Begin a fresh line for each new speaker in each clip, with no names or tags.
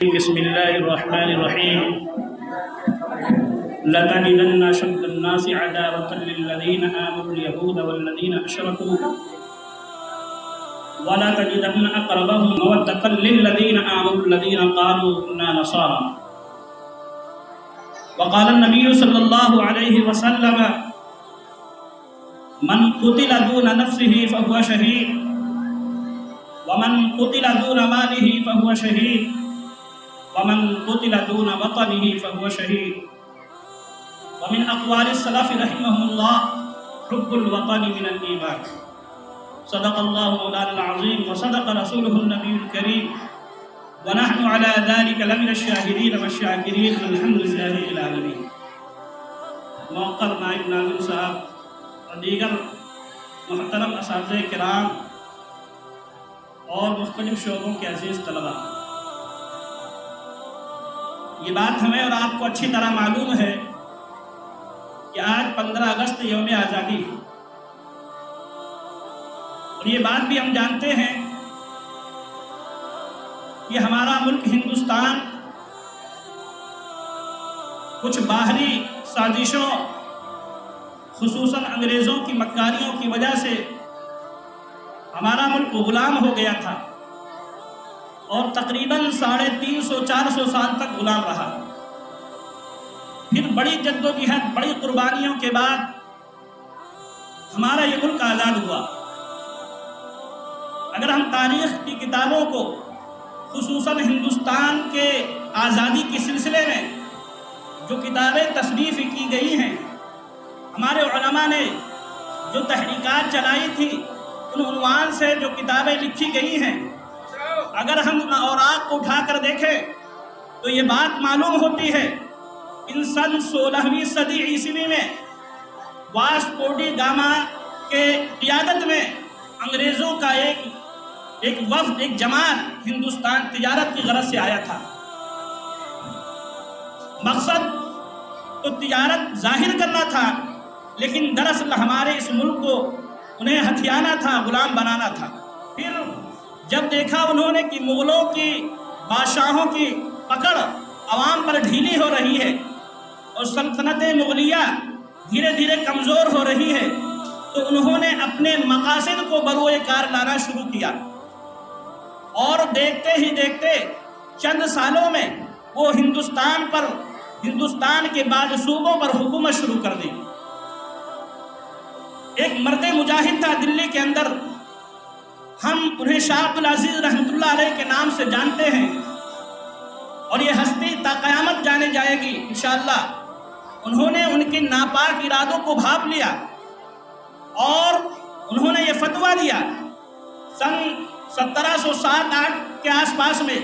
بسم الله الرحمن الرحيم لتجدن أشد الناس عداوة للذين آمنوا اليهود والذين أشركوا ولا تجدن أقربهم مودة للذين آمنوا الذين قالوا إنا نصارى وقال النبي صلى الله عليه وسلم من قتل دون نفسه فهو شهيد ومن قتل دون ماله فهو شهيد ومن قتل دون وطنه فهو شهيد ومن أقوال السلف رحمهم الله حب الوطن من الإيمان صدق الله مولانا العظيم وصدق رسوله النبي الكريم ونحن على ذلك لمن الشاهدين والشاكرين والحمد لله رب العالمين. موقر نائب ناظم صاحب اور دیگر محترم اساتذہ کرام اور مختلف شعبوں کے عزیز طلباء، یہ بات ہمیں اور آپ کو اچھی طرح معلوم ہے کہ آج 15 اگست یوم آزادی ہے، اور یہ بات بھی ہم جانتے ہیں کہ ہمارا ملک ہندوستان کچھ باہری سازشوں خصوصاً انگریزوں کی مکاریوں کی وجہ سے ہمارا ملک غلام ہو گیا تھا اور تقریباً 350-400 سال تک غلام رہا. پھر بڑی جدوجہد بڑی قربانیوں کے بعد ہمارا یہ ملک آزاد ہوا. اگر ہم تاریخ کی کتابوں کو خصوصاً ہندوستان کے آزادی کے سلسلے میں جو کتابیں تصنیف کی گئی ہیں، ہمارے علماء نے جو تحریکات چلائی تھی ان عنوان سے جو کتابیں لکھی گئی ہیں، اگر ہم اوراق کو اٹھا کر دیکھیں تو یہ بات معلوم ہوتی ہے کہ سن 16ویں صدی عیسوی میں واسکو ڈی گاما کے قیادت میں انگریزوں کا ایک وفد، ایک جماعت ہندوستان تجارت کی غرض سے آیا تھا. مقصد تو تجارت ظاہر کرنا تھا، لیکن دراصل ہمارے اس ملک کو انہیں ہتھیانا تھا، غلام بنانا تھا. پھر جب دیکھا انہوں نے کہ مغلوں کی بادشاہوں کی پکڑ عوام پر ڈھیلی ہو رہی ہے اور سلطنت مغلیہ دھیرے دھیرے کمزور ہو رہی ہے، تو انہوں نے اپنے مقاصد کو بروئے کار لانا شروع کیا، اور دیکھتے ہی دیکھتے چند سالوں میں وہ ہندوستان کے بعض صوبوں پر حکومت شروع کر دی. ایک مرد مجاہد تھا دلی کے اندر، ہم انہیں شاہ عبدالعزیز رحمۃ اللہ علیہ کے نام سے جانتے ہیں، اور یہ ہستی تا قیامت جانے جائے گی انشاءاللہ. انہوں نے ان کے ناپاک ارادوں کو بھاپ لیا اور انہوں نے یہ فتویٰ دیا سن 1707-8 کے آس پاس میں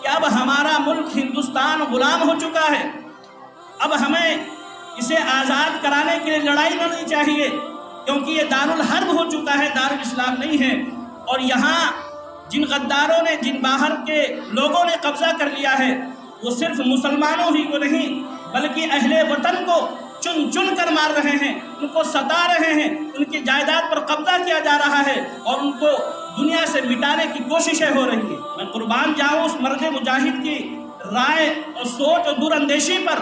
کہ اب ہمارا ملک ہندوستان غلام ہو چکا ہے، اب ہمیں اسے آزاد کرانے کے لیے لڑائی لڑنی چاہیے، کیونکہ یہ دارالحرب ہو چکا ہے، دارالاسلام نہیں ہے، اور یہاں جن غداروں نے، جن باہر کے لوگوں نے قبضہ کر لیا ہے، وہ صرف مسلمانوں ہی کو نہیں بلکہ اہل وطن کو چن چن کر مار رہے ہیں، ان کو ستا رہے ہیں، ان کی جائیداد پر قبضہ کیا جا رہا ہے اور ان کو دنیا سے مٹانے کی کوششیں ہو رہی ہیں. میں قربان جاؤں اس مرد مجاہد کی رائے اور سوچ اور دور اندیشی پر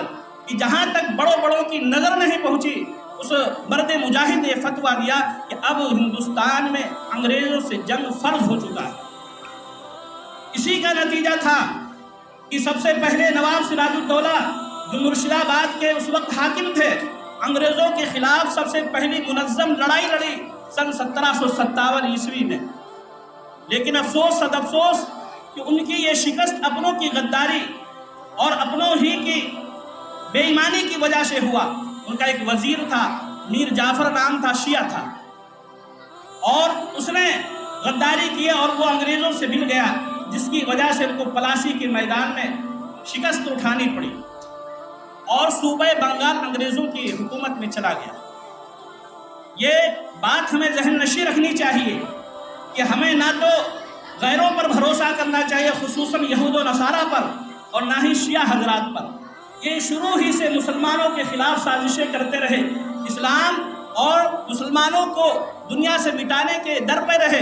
کہ جہاں تک بڑوں کی نظر نہیں پہنچی، اس مرد مجاہد نے فتویٰ دیا کہ اب ہندوستان میں انگریزوں سے جنگ فرض ہو چکا ہے. اسی کا نتیجہ تھا کہ سب سے پہلے نواب سراج الدولہ جو مرشد آباد کے اس وقت حاکم تھے، انگریزوں کے خلاف سب سے پہلی منظم لڑائی لڑی سن 1757 عیسوی میں. لیکن افسوس صد افسوس کہ ان کی یہ شکست اپنوں کی غداری اور اپنوں ہی کی بے ایمانی کی وجہ سے ہوا. ان کا ایک وزیر تھا، میر جعفر نام تھا، شیعہ تھا، اور اس نے غداری کی اور وہ انگریزوں سے مل گیا، جس کی وجہ سے ان کو پلاسی کے میدان میں شکست اٹھانی پڑی اور صوبہ بنگال انگریزوں کی حکومت میں چلا گیا. یہ بات ہمیں ذہن نشین رکھنی چاہیے کہ ہمیں نہ تو غیروں پر بھروسہ کرنا چاہیے، خصوصاً یہود و نصارہ پر، اور نہ ہی شیعہ حضرات پر. یہ شروع ہی سے مسلمانوں کے خلاف سازشیں کرتے رہے، اسلام اور مسلمانوں کو دنیا سے مٹانے کے در پہ رہے.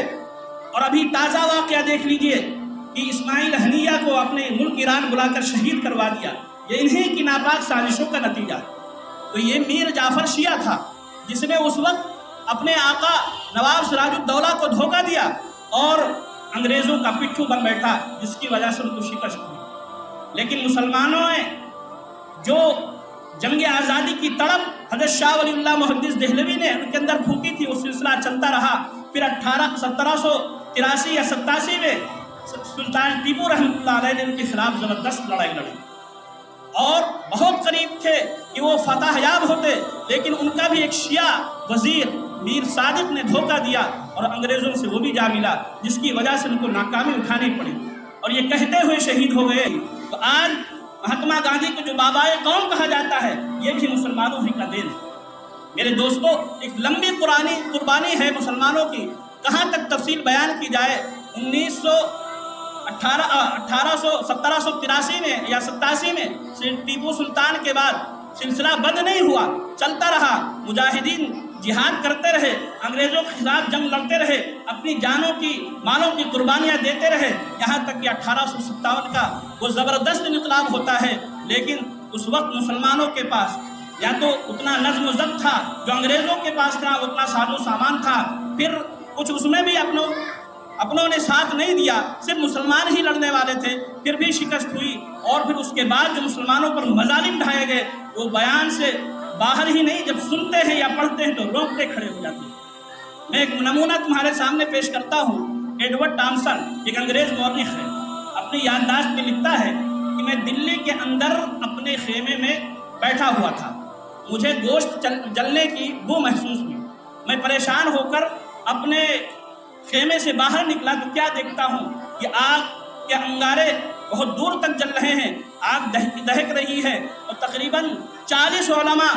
اور ابھی تازہ واقعہ دیکھ لیجئے کہ اسماعیل ہنیہ کو اپنے ملک ایران بلا کر شہید کروا دیا، یہ انہی کی ناپاک سازشوں کا نتیجہ۔ تو یہ میر جعفر شیعہ تھا جس نے اس وقت اپنے آقا نواب سراج الدولہ کو دھوکہ دیا اور انگریزوں کا پٹھو بن بیٹھا، جس کی وجہ سے ان کو شکست ہوئی۔ لیکن مسلمانوں نے جو جنگ آزادی کی تڑپ حضرت شاہ ولی اللہ محدث دہلوی نے ان کے اندر پھونکی تھی، وہ سلسلہ چلتا رہا۔ پھر 1783 یا 87 میں سلطان ٹیپو رحمۃ اللہ علیہ نے ان کے خلاف زبردست لڑائی لڑی اور بہت قریب تھے کہ وہ فتح یاب ہوتے، لیکن ان کا بھی ایک شیعہ وزیر میر صادق نے دھوکہ دیا اور انگریزوں سے وہ بھی جا ملا، جس کی وجہ سے ان کو ناکامی اٹھانی پڑی اور یہ کہتے ہوئے شہید ہو گئے۔ تو آج مہاتما گاندھی کو جو بابائے قوم کہا جاتا ہے، یہ بھی مسلمانوں ہی کا دین ہے۔ میرے دوستو، ایک لمبی قربانی ہے مسلمانوں کی، کہاں تک تفصیل بیان کی جائے۔ 1783 میں یا 87 میں ٹیپو سلطان کے بعد سلسلہ بند نہیں ہوا، چلتا رہا۔ مجاہدین جہاد کرتے رہے، انگریزوں کے خلاف جنگ لڑتے رہے، اپنی جانوں کی مالوں کی قربانیاں دیتے رہے، یہاں تک کہ 1857 کا وہ زبردست انقلاب ہوتا ہے۔ لیکن اس وقت مسلمانوں کے پاس یا تو اتنا نظم و ضبط تھا جو انگریزوں کے پاس تھا، اتنا ساز و سامان تھا، پھر کچھ اس میں بھی اپنوں نے ساتھ نہیں دیا، صرف مسلمان ہی لڑنے والے تھے، پھر بھی شکست ہوئی۔ اور پھر اس کے بعد جو مسلمانوں پر مظالم ڈھائے گئے، وہ بیان سے باہر ہی نہیں، جب سنتے ہیں یا پڑھتے ہیں تو روکتے کھڑے ہو جاتے ہیں۔ میں ایک نمونہ تمہارے سامنے پیش کرتا ہوں۔ ایڈورڈ ٹامسن ایک انگریز مورخ ہے، اپنی یادداشت میں لکھتا ہے کہ میں دلی کے اندر اپنے خیمے میں بیٹھا ہوا تھا، مجھے گوشت جلنے کی بو محسوس ہوئی، میں پریشان ہو کر اپنے خیمے سے باہر نکلا تو کیا دیکھتا ہوں کہ آگ کے انگارے بہت دور تک جل رہے ہیں، آگ دہک رہی ہے اور تقریباً 40 علماء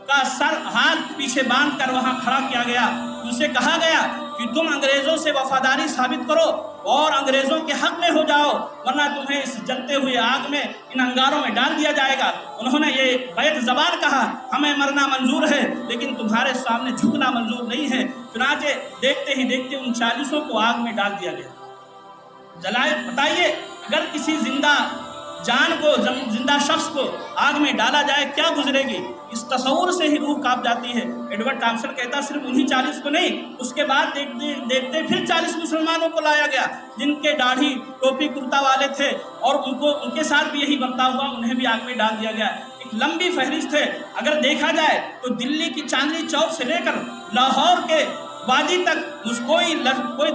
کا سر ہاتھ پیچھے باندھ کر وہاں کھڑا کیا گیا۔ ان سے کہا گیا کہ تم انگریزوں سے وفاداری ثابت کرو اور انگریزوں کے حق میں ہو جاؤ، ورنہ تمہیں اس جلتے ہوئے آگ میں ان انگاروں میں ڈال دیا جائے گا۔ انہوں نے یہ بیت زبان کہا، ہمیں مرنا منظور ہے لیکن تمہارے سامنے جھکنا منظور نہیں ہے۔ چنانچہ دیکھتے ہی دیکھتے ان 40 کو آگ میں ڈال دیا گیا۔ جلائے بتائیے، اگر کسی زندہ جان کو، زندہ شخص کو آگ میں ڈالا جائے کیا گزرے گی؟ اس تصور سے ہی روح کانپ جاتی ہے۔ ایڈورڈ ٹامسن کہتا صرف انہی 40 کو نہیں، اس کے بعد دیکھتے پھر 40 مسلمانوں کو لایا گیا جن کے داڑھی ٹوپی کرتا والے تھے، اور ان کے ساتھ بھی یہی برتا ہوا، انہیں بھی آگ میں ڈال دیا گیا۔ ایک لمبی فہرست ہے۔ اگر دیکھا جائے تو دلی کی چاندنی چوک سے لے کر لاہور کے وادی تک کوئی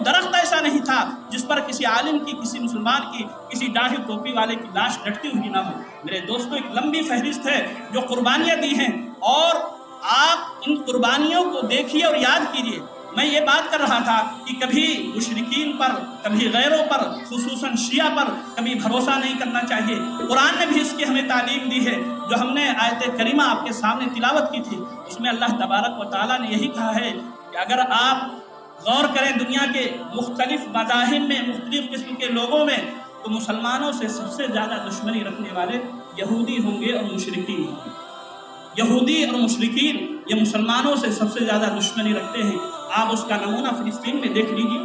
درخت ایسا نہیں تھا جس پر کسی عالم کی، کسی مسلمان کی، کسی داڑھی ٹوپی والے کی لاش لٹکی ہوئی نہ ہو۔ میرے دوستو، ایک لمبی فہرست ہے جو قربانیاں دی ہیں، اور آپ ان قربانیوں کو دیکھیے اور یاد کیجیے۔ میں یہ بات کر رہا تھا کہ کبھی مشرکین پر، کبھی غیروں پر، خصوصاً شیعہ پر کبھی بھروسہ نہیں کرنا چاہیے۔ قرآن نے بھی اس کی ہمیں تعلیم دی ہے، جو ہم نے آیت کریمہ آپ کے سامنے تلاوت کی تھی، اس میں اللہ تبارک و تعالیٰ نے یہی کہا ہے کہ اگر آپ غور کریں دنیا کے مختلف مذاہب میں، مختلف قسم کے لوگوں میں، تو مسلمانوں سے سب سے زیادہ دشمنی رکھنے والے یہودی ہوں گے اور مشرکین ہوں گے۔ یہودی اور مشرکین یہ مسلمانوں سے سب سے زیادہ دشمنی رکھتے ہیں۔ آپ اس کا نمونہ فلسطین میں دیکھ لیجیے،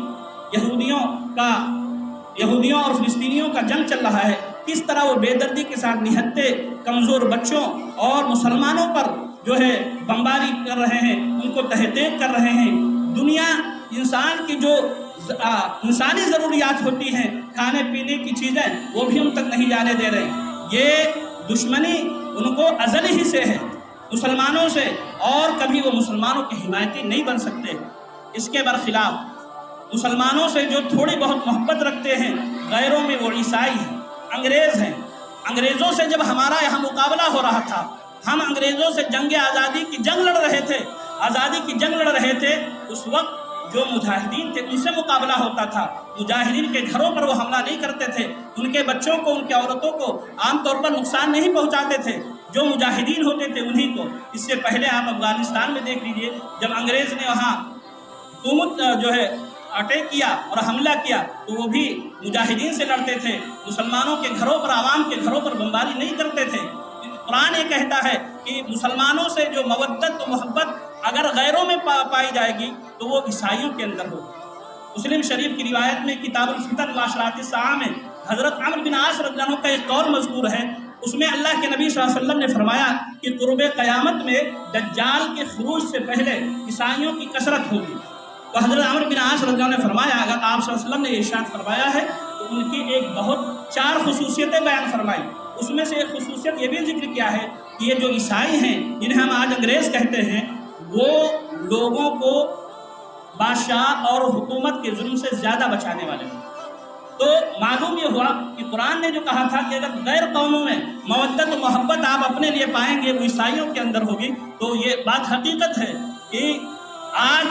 یہودیوں اور فلسطینیوں کا جنگ چل رہا ہے، کس طرح وہ بے دردی کے ساتھ نہتے کمزور بچوں اور مسلمانوں پر جو ہے بمباری کر رہے ہیں، ان کو تحقیق کر رہے ہیں۔ دنیا انسان کی جو انسانی ضروریات ہوتی ہیں، کھانے پینے کی چیزیں، وہ بھی ان تک نہیں جانے دے رہے۔ یہ دشمنی ان کو ازل ہی سے ہے مسلمانوں سے، اور کبھی وہ مسلمانوں کے حمایتی نہیں بن سکتے۔ اس کے برخلاف مسلمانوں سے جو تھوڑی بہت محبت رکھتے ہیں، غیروں میں وہ عیسائی ہیں، انگریز ہیں۔ انگریزوں سے جب ہمارا یہاں مقابلہ ہو رہا تھا، ہم انگریزوں سے جنگ آزادی کی جنگ لڑ رہے تھے، آزادی کی جنگ لڑ رہے تھے، اس وقت جو مجاہدین تھے ان سے مقابلہ ہوتا تھا۔ مجاہدین کے گھروں پر وہ حملہ نہیں کرتے تھے، ان کے بچوں کو، ان کے عورتوں کو عام طور پر نقصان نہیں پہنچاتے تھے، جو مجاہدین ہوتے تھے انہی کو۔ اس سے پہلے آپ افغانستان میں دیکھ لیجئے، جب انگریز نے وہاں حکومت جو ہے اٹیک کیا اور حملہ کیا، تو وہ بھی مجاہدین سے لڑتے تھے، مسلمانوں کے گھروں پر، عوام کے گھروں پر بمباری نہیں کرتے تھے۔ قرآن یہ کہتا ہے کہ مسلمانوں سے جو مودت و محبت اگر غیروں میں پائی جائے گی تو وہ عیسائیوں کے اندر ہوگی۔ مسلم شریف کی روایت میں کتاب الفتن و اشراط الساعہ میں حضرت عمرو بن عاص رضی اللہ عنہ کا ایک قول مذکور ہے، اس میں اللہ کے نبی صلی اللہ علیہ وسلم نے فرمایا کہ قرب قیامت میں دجال کے خروج سے پہلے عیسائیوں کی کثرت ہوگی۔ تو حضرت عمرو بن عاص رضی اللہ عنہ نے فرمایا، اگر آپ صلی اللہ علیہ وسلم نے ارشاد فرمایا ہے تو ان کی ایک بہت 4 خصوصیتیں بیان فرمائی۔ اس میں سے ایک خصوصیت یہ بھی ذکر کیا ہے کہ یہ جو عیسائی ہیں جنہیں ہم آج انگریز کہتے ہیں، وہ لوگوں کو بادشاہ اور حکومت کے ظلم سے زیادہ بچانے والے ہیں۔ تو معلوم یہ ہوا کہ قرآن نے جو کہا تھا کہ اگر غیر قوموں میں مودت و محبت آپ اپنے لیے پائیں گے وہ عیسائیوں کے اندر ہوگی، تو یہ بات حقیقت ہے کہ آج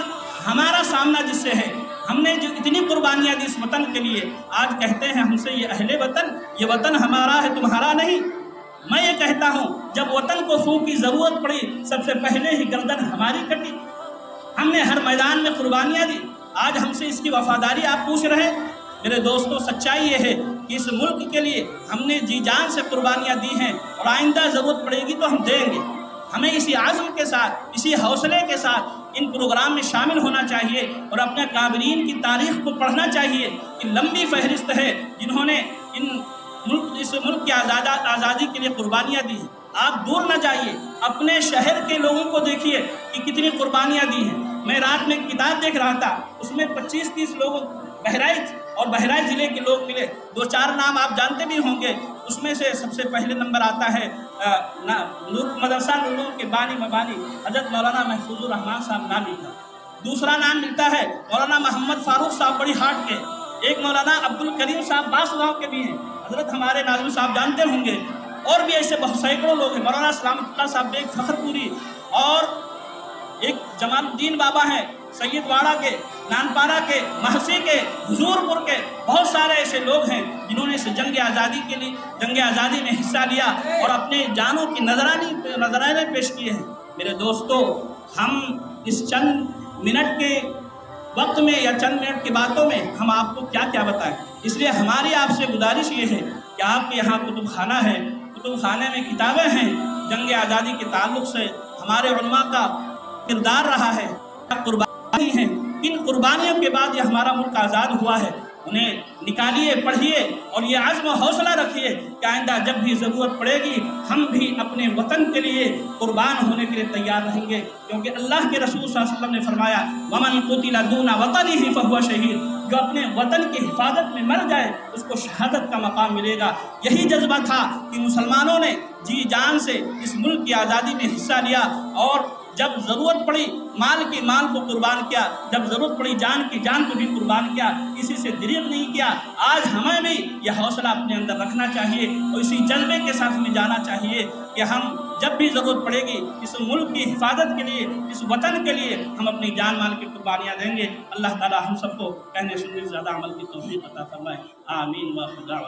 ہمارا سامنا جس سے ہے، ہم نے جو اتنی قربانیاں دی اس وطن کے لیے، آج کہتے ہیں ہم سے یہ اہل وطن، یہ وطن ہمارا ہے تمہارا نہیں۔ میں یہ کہتا ہوں جب وطن کو خون کی ضرورت پڑی سب سے پہلے ہی گردن ہماری کٹی، ہم نے ہر میدان میں قربانیاں دی، آج ہم سے اس کی وفاداری آپ پوچھ رہے ہیں۔ میرے دوستوں، سچائی یہ ہے کہ اس ملک کے لیے ہم نے جی جان سے قربانیاں دی ہیں اور آئندہ ضرورت پڑے گی تو ہم دیں گے۔ ہمیں اسی عزم کے ساتھ، اسی حوصلے کے ساتھ ان پروگرام میں شامل ہونا چاہیے اور اپنے کابرین کی تاریخ کو پڑھنا چاہیے کہ لمبی فہرست ہے جنہوں نے اس ملک کی آزادی کے لیے قربانیاں دی ہیں۔ آپ دور نہ جائیے، اپنے شہر کے لوگوں کو دیکھیے کہ کتنی قربانیاں دی ہیں۔ میں رات میں ایک کتاب دیکھ رہا تھا، اس میں 25-30 لوگوں بہرائچ ضلع کے لوگ ملے۔ 2-4 نام آپ جانتے بھی ہوں گے، اس میں سے سب سے پہلے نمبر آتا ہے مدرسہ نور کے بانی مبانی حضرت مولانا محفوظ الرحمان صاحب نامی کا۔ دوسرا نام ملتا ہے مولانا محمد فاروق صاحب بڑی ہاٹ کے۔ ایک مولانا عبد الکریم صاحب باس گاؤں کے بھی ہیں، حضرت ہمارے ناظم صاحب جانتے ہوں گے۔ اور بھی ایسے بہت سینکڑوں لوگ ہیں، مولانا سلامت اللہ صاحب بیگ فخر پوری، اور ایک جمال الدین بابا ہیں سید واڑہ کے، نانپارہ کے، محسی کے، حضور پور کے، بہت سارے ایسے لوگ ہیں جنہوں نے اس جنگ آزادی میں حصہ لیا اور اپنے جانوں کی نذرانے پیش کیے ہیں۔ میرے دوستو، ہم اس چند منٹ کے وقت میں یا چند منٹ کی باتوں میں ہم آپ کو کیا کیا بتائیں، اس لیے ہماری آپ سے گزارش یہ ہے کہ آپ کے یہاں کتب خانہ ہے، کتب خانے میں کتابیں ہیں، جنگ آزادی کے تعلق سے ہمارے علماء کا کردار رہا ہے، قربانی ہیں، کن قربانیوں کے بعد یہ ہمارا ملک آزاد ہوا ہے، انہیں نکالیے، پڑھیے اور یہ عزم و حوصلہ رکھیے کہ آئندہ جب بھی ضرورت پڑے گی ہم بھی اپنے وطن کے لیے قربان ہونے کے لیے تیار رہیں گے، کیونکہ اللہ کے رسول صلی اللہ علیہ وسلم نے فرمایا وَمَنْ قُتِلَ دُونَ وَطَنِهِ فَهُوَ شَهِيدٌ، جو اپنے وطن کی حفاظت میں مر جائے اس کو شہادت کا مقام ملے گا۔ یہی جذبہ تھا کہ مسلمانوں نے جی جان سے اس ملک کی آزادی میں حصہ لیا اور جب ضرورت پڑی مال کی مال کو قربان کیا، جب ضرورت پڑی جان کی جان کو بھی قربان کیا، کسی سے دریغ نہیں کیا۔ آج ہمیں بھی یہ حوصلہ اپنے اندر رکھنا چاہیے اور اسی جذبے کے ساتھ ہمیں جانا چاہیے کہ ہم جب بھی ضرورت پڑے گی اس ملک کی حفاظت کے لیے، اس وطن کے لیے ہم اپنی جان مال کی قربانیاں دیں گے۔ اللہ تعالی ہم سب کو کہنے سننے سے زیادہ عمل کی توفیق عطا فرمائے، آمین و خدا